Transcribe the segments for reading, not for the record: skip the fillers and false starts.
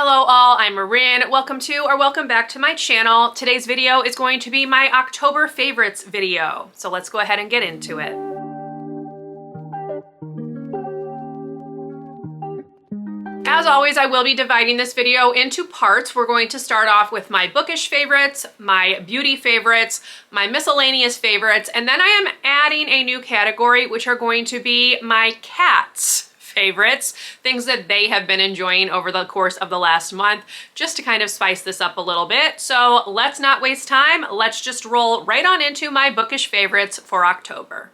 Hello all, I'm Marin. Welcome to or welcome back to my channel. Today's video is going to be my October favorites video. So let's go ahead and get into it. As always, I will be dividing this video into parts. We're going to start off with my bookish favorites, my beauty favorites, my miscellaneous favorites, and then I am adding a new category, which are going to be my cats favorites, things that they have been enjoying over the course of the last month, just to kind of spice this up a little bit. So let's not waste time. Let's just roll right on into my bookish favorites for October.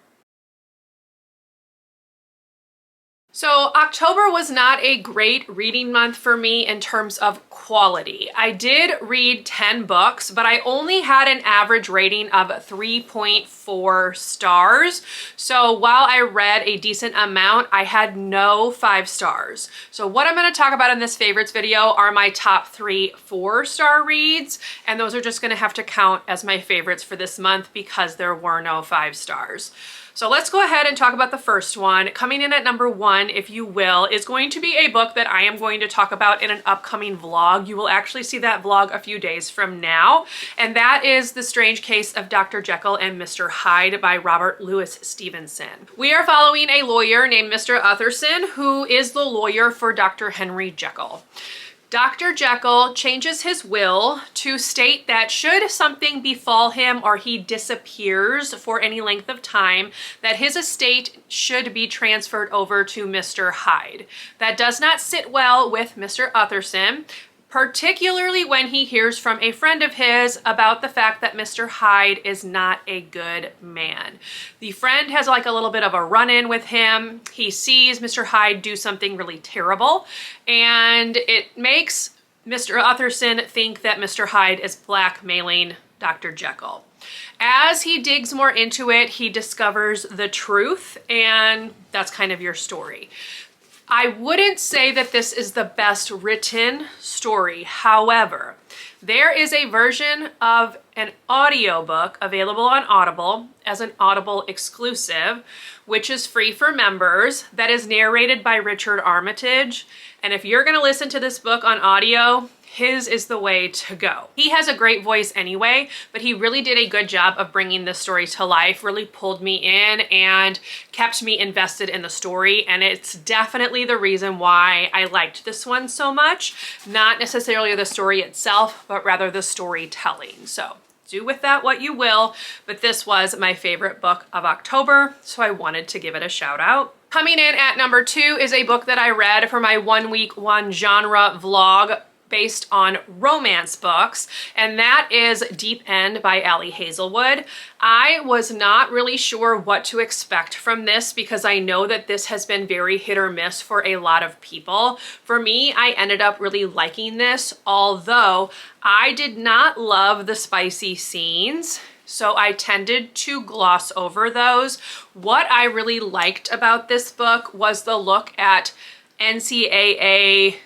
So October was not a great reading month for me in terms of quality. I did read 10 books, but I only had an average rating of 3.4 stars. So while I read a decent amount, I had no 5 stars. So what I'm going to talk about in this favorites video are my top 3 4-star reads, and those are just going to have to count as my favorites for this month because there were no 5 stars. So let's go ahead and talk about the first one. Coming in at number 1, if you will, is going to be a book that I am going to talk about in an upcoming vlog. You will actually see that vlog a few days from now. And that is The Strange Case of Dr. Jekyll and Mr. Hyde by Robert Louis Stevenson. We are following a lawyer named Mr. Utterson, who is the lawyer for Dr. Henry Jekyll. Dr. Jekyll changes his will to state that should something befall him or he disappears for any length of time, that his estate should be transferred over to Mr. Hyde. That does not sit well with Mr. Utterson, particularly when he hears from a friend of his about the fact that Mr. Hyde is not a good man. The friend has like a little bit of a run-in with him. He sees Mr. Hyde do something really terrible, and it makes Mr. Utterson think that Mr. Hyde is blackmailing Dr. Jekyll. As he digs more into it, he discovers the truth, and that's kind of your story. I wouldn't say that this is the best written story. However, there is a version of an audiobook available on Audible as an Audible exclusive, which is free for members, that is narrated by Richard Armitage. And if you're going to listen to this book on audio, his is the way to go. He has a great voice anyway, but he really did a good job of bringing this story to life, really pulled me in and kept me invested in the story. And it's definitely the reason why I liked this one so much. Not necessarily the story itself, but rather the storytelling. So do with that what you will, but this was my favorite book of October, so I wanted to give it a shout out. Coming in at number 2 is a book that I read for my 1 week, 1 genre vlog based on romance books, and that is Deep End by Ali Hazelwood. I was not really sure what to expect from this because I know that this has been very hit or miss for a lot of people. For me, I ended up really liking this, although I did not love the spicy scenes, so I tended to gloss over those. What I really liked about this book was the look at NCAA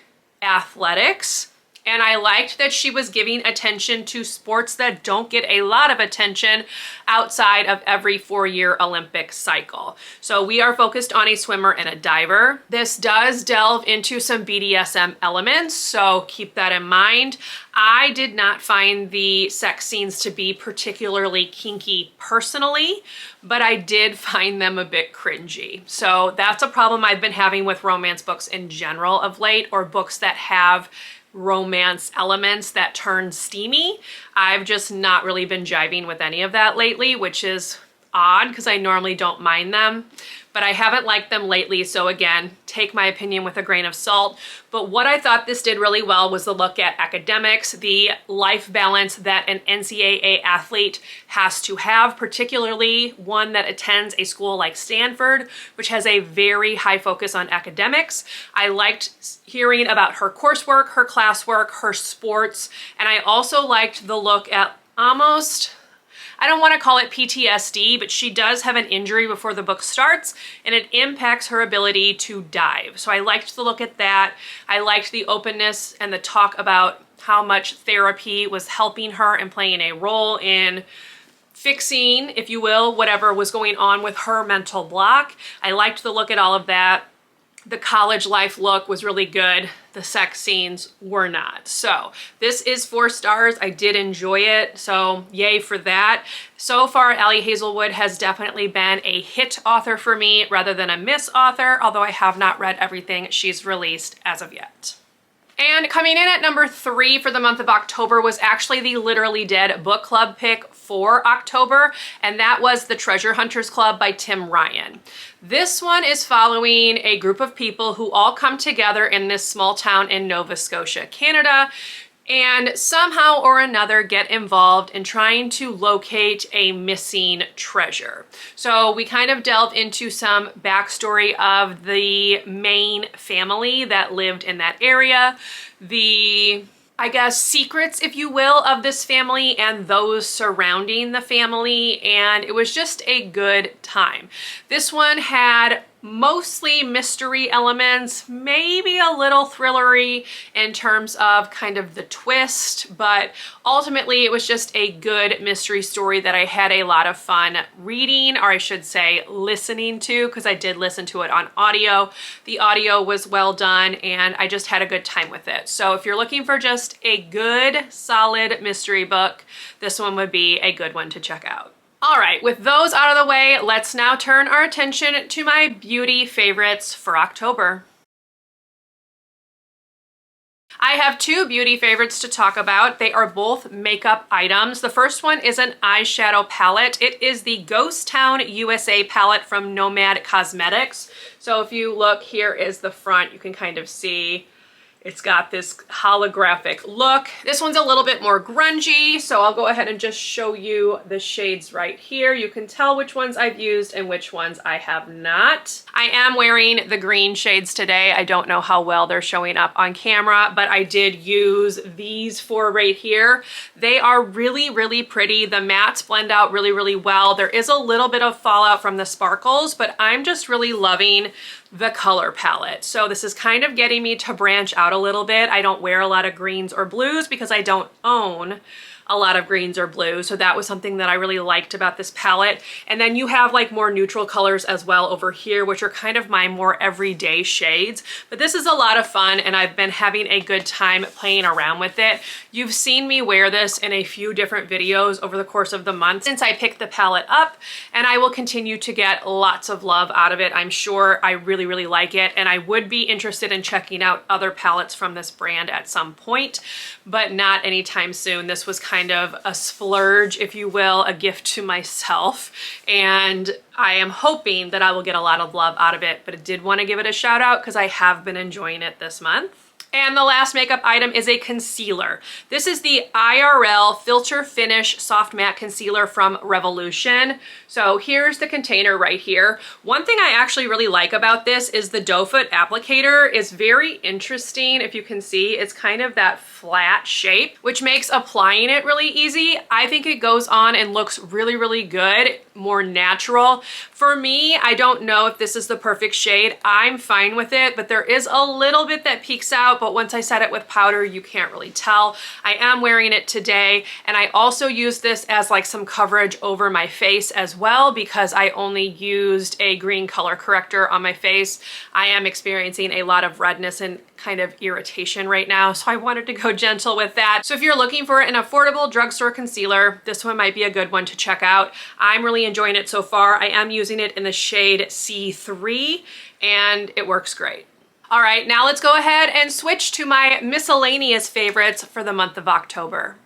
athletics. And I liked that she was giving attention to sports that don't get a lot of attention outside of every 4-year Olympic cycle. So we are focused on a swimmer and a diver. This does delve into some BDSM elements, so keep that in mind. I did not find the sex scenes to be particularly kinky personally, but I did find them a bit cringy. So that's a problem I've been having with romance books in general of late, or books that have romance elements that turn steamy. I've just not really been jiving with any of that lately, which is odd because I normally don't mind them, but I haven't liked them lately. So again, take my opinion with a grain of salt. But what I thought this did really well was the look at academics, the life balance that an NCAA athlete has to have, particularly one that attends a school like Stanford, which has a very high focus on academics. I liked hearing about her coursework, her classwork, her sports, and I also liked the look at almost, I don't want to call it PTSD, but she does have an injury before the book starts, and it impacts her ability to dive. So I liked the look at that. I liked the openness and the talk about how much therapy was helping her and playing a role in fixing, if you will, whatever was going on with her mental block. I liked the look at all of that. The college life look was really good. The sex scenes were not. So this is 4 stars. I did enjoy it, so yay for that. So far, Allie Hazelwood has definitely been a hit author for me rather than a miss author, although I have not read everything she's released as of yet. And coming in at number 3 for the month of October was actually the Literally Dead book club pick for October, and that was The Treasure Hunters Club by Tim Ryan. This one is following a group of people who all come together in this small town in Nova Scotia, Canada, and somehow or another get involved in trying to locate a missing treasure. So we kind of delve into some backstory of the main family that lived in that area, the, I guess, secrets, if you will, of this family and those surrounding the family, and it was just a good time. This one had mostly mystery elements, maybe a little thrillery in terms of kind of the twist, but ultimately it was just a good mystery story that I had a lot of fun reading, or I should say listening to, because I did listen to it on audio. The audio was well done and I just had a good time with it. So if you're looking for just a good, solid mystery book, this one would be a good one to check out. All right, with those out of the way, let's now turn our attention to my beauty favorites for October. I have 2 beauty favorites to talk about. They are both makeup items. The first one is an eyeshadow palette. It is the Ghost Town USA palette from Nomad Cosmetics. So if you look, here is the front. You can kind of see it's got this holographic look. This one's a little bit more grungy, so I'll go ahead and just show you the shades right here. You can tell which ones I've used and which ones I have not. I am wearing the green shades today. I don't know how well they're showing up on camera, but I did use these 4 right here. They are really, really pretty. The mattes blend out really, really well. There is a little bit of fallout from the sparkles, but I'm just really loving the color palette. So this is kind of getting me to branch out a little bit. I don't wear a lot of greens or blues because I don't own a lot of greens or blues. So that was something that I really liked about this palette. And then you have like more neutral colors as well over here, which are kind of my more everyday shades. But this is a lot of fun and I've been having a good time playing around with it. You've seen me wear this in a few different videos over the course of the month since I picked the palette up, and I will continue to get lots of love out of it. I'm sure I really, really like it, and I would be interested in checking out other palettes from this brand at some point, but not anytime soon. This was kind of a splurge, if you will, a gift to myself, and I am hoping that I will get a lot of love out of it, but I did want to give it a shout out because I have been enjoying it this month. And the last makeup item is a concealer. This is the IRL Filter Finish Soft Matte Concealer from Revolution. So here's the container right here. One thing I actually really like about this is the doe foot applicator is very interesting. If you can see, it's kind of that flat shape, which makes applying it really easy. I think it goes on and looks really, really good, more natural. For me, I don't know if this is the perfect shade. I'm fine with it, but there is a little bit that peeks out, but once I set it with powder, you can't really tell. I am wearing it today, and I also use this as like some coverage over my face as well because I only used a green color corrector on my face. I am experiencing a lot of redness and kind of irritation right now, so I wanted to go gentle with that. So if you're looking for an affordable drugstore concealer, this one might be a good one to check out. I'm really enjoying it so far. I am using it in the shade C3, and it works great. All right, now let's go ahead and switch to my miscellaneous favorites for the month of October.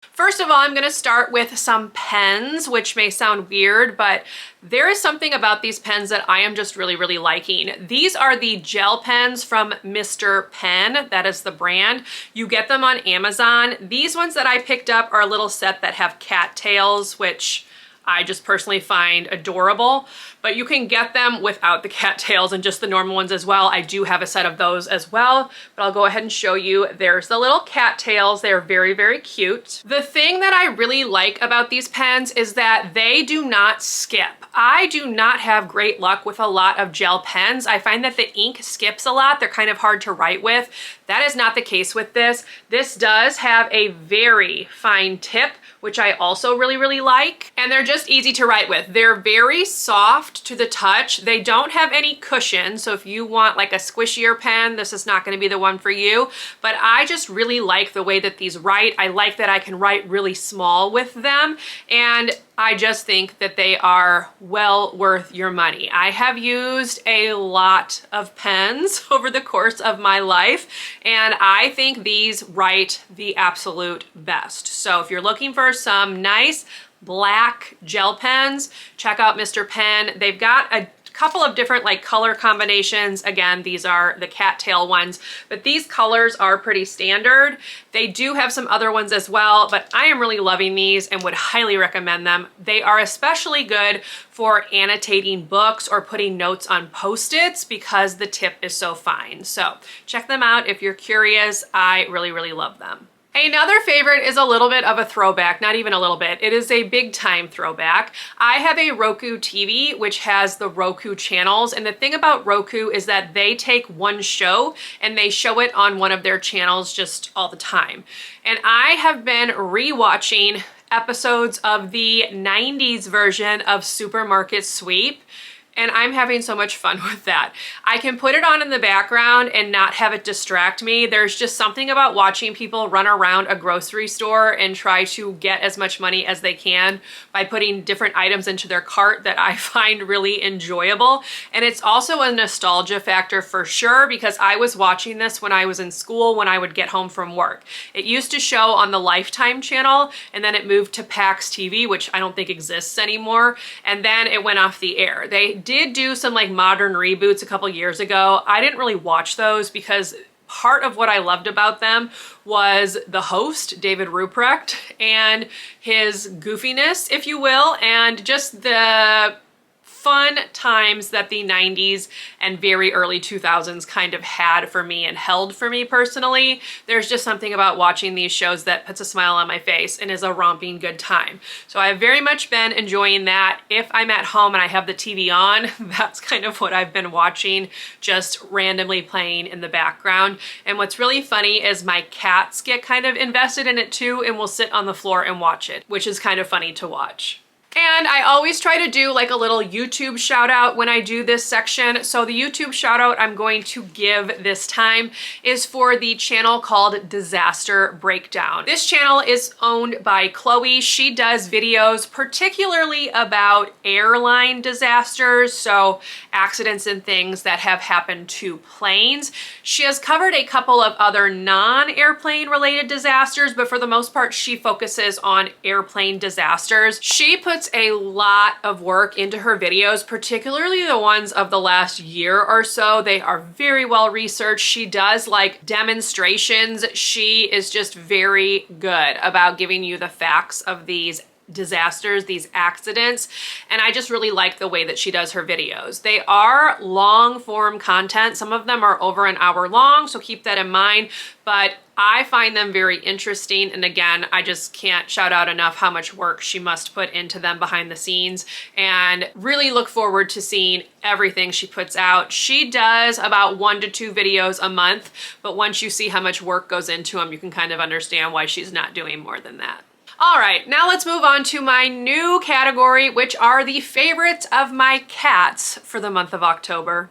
First of all, I'm gonna start with some pens, which may sound weird, but there is something about these pens that I am just really, really liking. These are the gel pens from Mr. Pen. That is the brand. You get them on Amazon. These ones that I picked up are a little set that have cattails, which I just personally find adorable, but you can get them without the cattails and just the normal ones as well. I do have a set of those as well, but I'll go ahead and show you. There's the little cattails. They're very, very cute. The thing that I really like about these pens is that they do not skip. I do not have great luck with a lot of gel pens. I find that the ink skips a lot. They're kind of hard to write with. That is not the case with this. This does have a very fine tip, which I also really, really like. And they're just just easy to write with. They're very soft to the touch. They don't have any cushion, so if you want like a squishier pen, this is not going to be the one for you. But I just really like the way that these write. I like that I can write really small with them, and I just think that they are well worth your money. I have used a lot of pens over the course of my life, and I think these write the absolute best. So if you're looking for some nice black gel pens, check out Mr. Pen. They've got a couple of different like color combinations. Again, these are the cattail ones, but these colors are pretty standard. They do have some other ones as well, but I am really loving these and would highly recommend them. They are especially good for annotating books or putting notes on Post-its because the tip is so fine. So check them out if you're curious. I really, really love them. Another favorite is a little bit of a throwback, not even a little bit. It is a big time throwback. I have a Roku TV, which has the Roku channels. And the thing about Roku is that they take one show and they show it on one of their channels just all the time. And I have been rewatching episodes of the 90s version of Supermarket Sweep, and I'm having so much fun with that. I can put it on in the background and not have it distract me. There's just something about watching people run around a grocery store and try to get as much money as they can by putting different items into their cart that I find really enjoyable. And it's also a nostalgia factor for sure, because I was watching this when I was in school, when I would get home from work. It used to show on the Lifetime channel, and then it moved to PAX TV, which I don't think exists anymore. And then it went off the air. They did do some like modern reboots a couple years ago. I didn't really watch those because part of what I loved about them was the host, David Ruprecht, and his goofiness, if you will, and just the fun times that the 90s and very early 2000s kind of had for me and held for me personally. There's just something about watching these shows that puts a smile on my face and is a romping good time. So I've very much been enjoying that. If I'm at home and I have the TV on, that's kind of what I've been watching, just randomly playing in the background. And what's really funny is my cats get kind of invested in it too and will sit on the floor and watch it, which is kind of funny to watch. And I always try to do like a little YouTube shout out when I do this section. So the YouTube shout out I'm going to give this time is for the channel called Disaster Breakdown. This channel is owned by Chloe. She does videos particularly about airline disasters, so accidents and things that have happened to planes. She has covered a couple of other non-airplane related disasters, but for the most part, she focuses on airplane disasters. She puts a lot of work into her videos, particularly the ones of the last year or so. They are very well researched. She does like demonstrations. She is just very good about giving you the facts of these disasters, these accidents, and I just really like the way that she does her videos. They are long form content. Some of them are over an hour long, so keep that in mind, but I find them very interesting, and again, I just can't shout out enough how much work she must put into them behind the scenes, and really look forward to seeing everything she puts out. She does about 1 to 2 videos a month, but once you see how much work goes into them, you can kind of understand why she's not doing more than that. All right, now let's move on to my new category, which are the favorites of my cats for the month of October.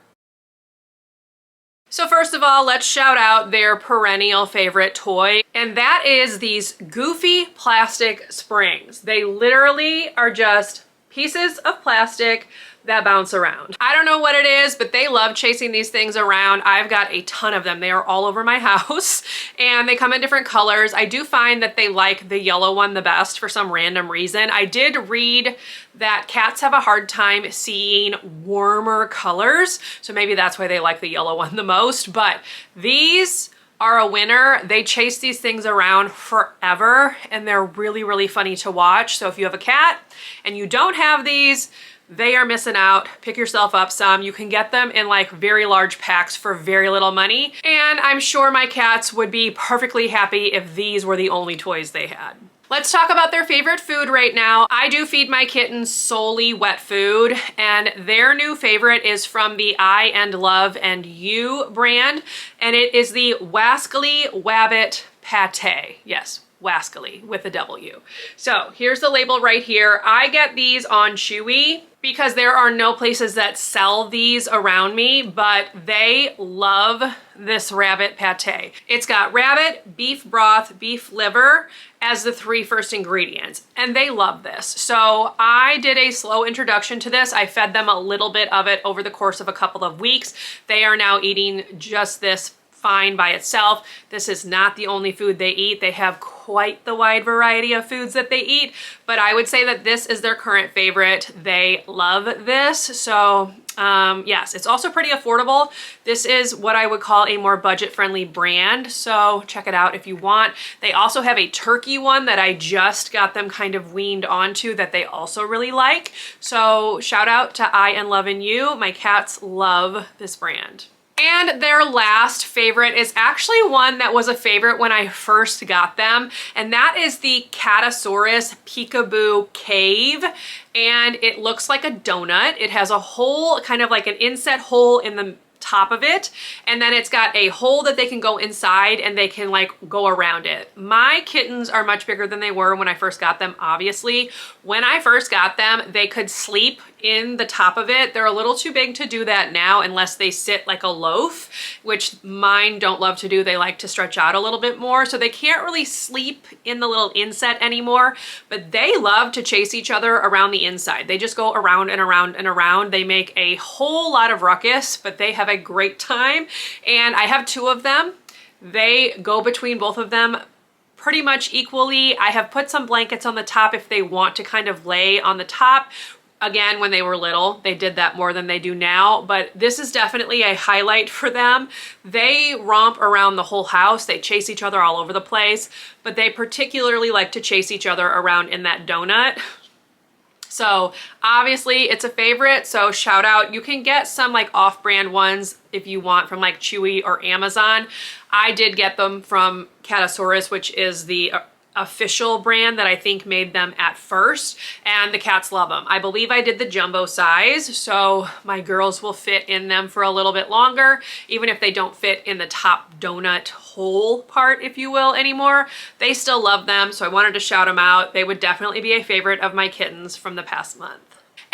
So first of all, let's shout out their perennial favorite toy, and that is these goofy plastic springs. They literally are just pieces of plastic that bounce around. I don't know what it is, but they love chasing these things around. I've got a ton of them. They are all over my house and they come in different colors. I do find that they like the yellow one the best for some random reason. I did read that cats have a hard time seeing warmer colors, so maybe that's why they like the yellow one the most, but these are a winner. They chase these things around forever and they're really, really funny to watch. So if you have a cat and you don't have these, they are missing out. Pick yourself up some. You can get them in like very large packs for very little money. And I'm sure my cats would be perfectly happy if these were the only toys they had. Let's talk about their favorite food right now. I do feed my kittens solely wet food, and their new favorite is from the I and Love and You brand, and it is the Wascally Wabbit Pate. Yes, Wascally with a W. So here's the label right here. I get these on Chewy because there are no places that sell these around me, but they love this rabbit pate. It's got rabbit, beef broth, beef liver as the three first ingredients, and they love this. So I did a slow introduction to this. I fed them a little bit of it over the course of a couple of weeks. They are now eating just this fine by itself. This is not the only food they eat. They have quite the wide variety of foods that they eat, but I would say that this is their current favorite. They love this. So yes, it's also pretty affordable. This is what I would call a more budget-friendly brand, so check it out if you want. They also have a turkey one that I just got them kind of weaned onto that they also really like. So shout out to I and Lovin' You. My cats love this brand. And their last favorite is actually one that was a favorite when I first got them, and that is the Catasaurus Peekaboo Cave. And it looks like a donut. It has a hole, kind of like an inset hole in the top of it, and then it's got a hole that they can go inside and they can like go around it. My kittens are much bigger than they were when I first got them, obviously. When I first got them, they could sleep in the top of it. They're a little too big to do that now unless they sit like a loaf, which mine don't love to do. They like to stretch out a little bit more, so they can't really sleep in the little inset anymore, but they love to chase each other around the inside. They just go around and around and around. They make a whole lot of ruckus, but they have a great time, and I have two of them. They go between both of them pretty much equally. I have put some blankets on the top if they want to kind of lay on the top. Again, when they were little, they did that more than they do now, but this is definitely a highlight for them. They romp around the whole house. They chase each other all over the place, but they particularly like to chase each other around in that donut. So obviously it's a favorite, so shout out. You can get some like off-brand ones if you want from like Chewy or Amazon. I did get them from Catasaurus, which is the official brand that I think made them at first, and the cats love them. I believe I did the jumbo size, so my girls will fit in them for a little bit longer, even if they don't fit in the top donut hole part, if you will, anymore. They still love them, so I wanted to shout them out. They would definitely be a favorite of my kittens from the past month.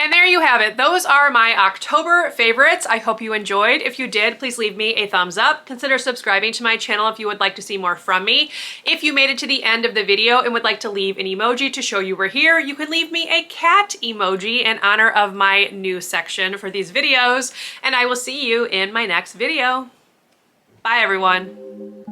And there you have it. Those are my October favorites. I hope you enjoyed. If you did, please leave me a thumbs up. Consider subscribing to my channel if you would like to see more from me. If you made it to the end of the video and would like to leave an emoji to show you were here, you can leave me a cat emoji in honor of my new section for these videos. And I will see you in my next video. Bye, everyone.